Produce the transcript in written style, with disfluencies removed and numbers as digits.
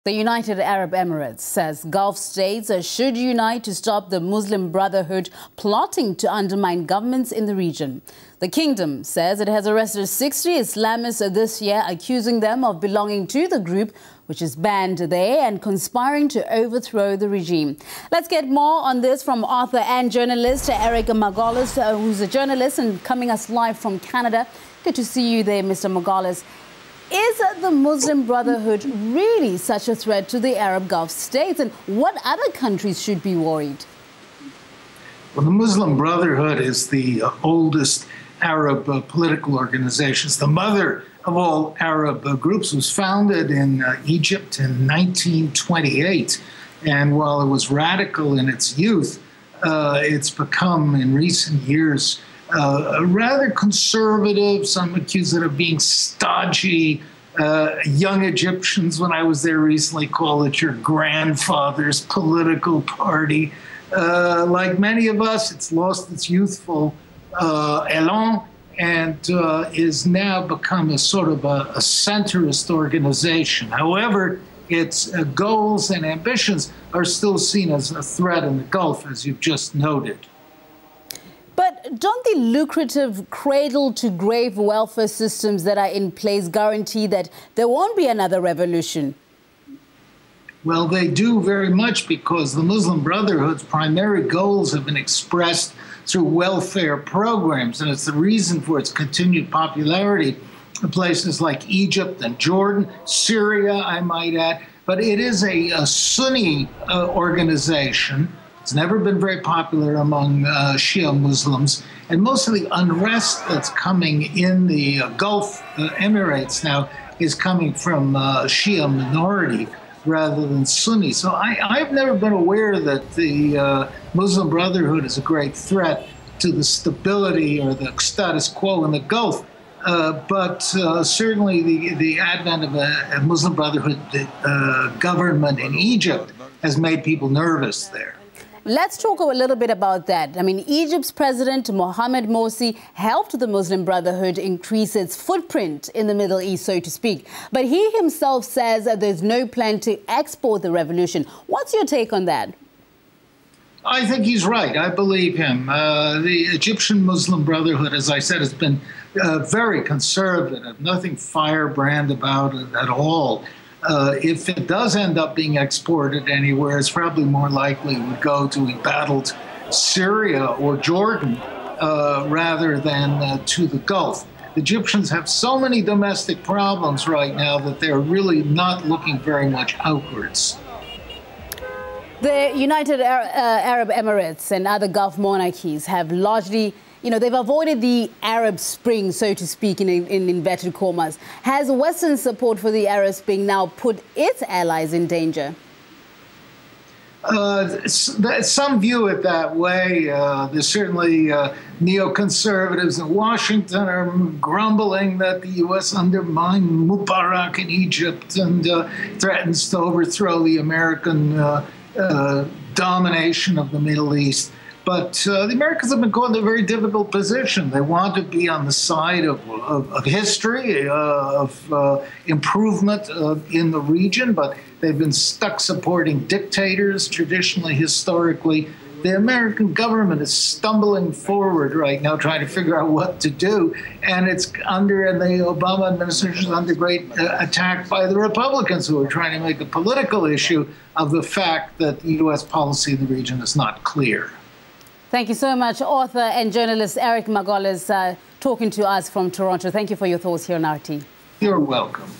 The United Arab Emirates says Gulf states should unite to stop the Muslim Brotherhood plotting to undermine governments in the region. The kingdom says it has arrested 60 Islamists this year, accusing them of belonging to the group, which is banned there, and conspiring to overthrow the regime. Let's get more on this from author and journalist Eric Margolis, who's a journalist and coming us live from Canada. Good to see you there, Mr. Margolis. Is the Muslim Brotherhood really such a threat to the Arab Gulf states, and what other countries should be worried? Well, the Muslim Brotherhood is the oldest Arab political organization. It's the mother of all Arab groups. It was founded in Egypt in 1928. And while it was radical in its youth, it's become in recent years rather conservative. Some accuse it of being stodgy. Young Egyptians, when I was there recently, call it your grandfather's political party. Like many of us, it's lost its youthful elan and is now become a sort of a centrist organization. However, its goals and ambitions are still seen as a threat in the Gulf, as you've just noted. But don't the lucrative cradle-to-grave welfare systems that are in place guarantee that there won't be another revolution? Well, they do very much, because the Muslim Brotherhood's primary goals have been expressed through welfare programs, and it's the reason for its continued popularity in places like Egypt and Jordan, Syria, I might add. But it is a Sunni organization. It's never been very popular among Shia Muslims, and most of the unrest that's coming in the Gulf Emirates now is coming from Shia minority rather than Sunni. So I've never been aware that the Muslim Brotherhood is a great threat to the stability or the status quo in the Gulf. But certainly the advent of a Muslim Brotherhood government in Egypt has made people nervous there. Let's talk a little bit about that. I mean, Egypt's President Mohamed Morsi helped the Muslim Brotherhood increase its footprint in the Middle East, so to speak. But he himself says that there's no plan to export the revolution. What's your take on that? I think he's right. I believe him. The Egyptian Muslim Brotherhood, as I said, has been very conservative, nothing firebrand about it at all. If it does end up being exported anywhere, it's probably more likely it would go to embattled Syria or Jordan rather than to the Gulf. The Egyptians have so many domestic problems right now that they're really not looking very much outwards. The United Arab Emirates and other Gulf monarchies have largely, they've avoided the Arab Spring, so to speak, in inverted commas. Has Western support for the Arab Spring now put its allies in danger? Some view it that way. There's certainly neoconservatives in Washington are grumbling that the U.S. undermined Mubarak in Egypt and threatens to overthrow the American domination of the Middle East. But the Americans have been caught in a very difficult position. They want to be on the side of history, of improvement in the region, but they've been stuck supporting dictators traditionally, historically. The American government is stumbling forward right now, trying to figure out what to do. And it's and the Obama administration is under great attack by the Republicans, who are trying to make a political issue of the fact that the U.S. policy in the region is not clear. Thank you so much, author and journalist Eric Margolis, talking to us from Toronto. Thank you for your thoughts here on RT. You're welcome.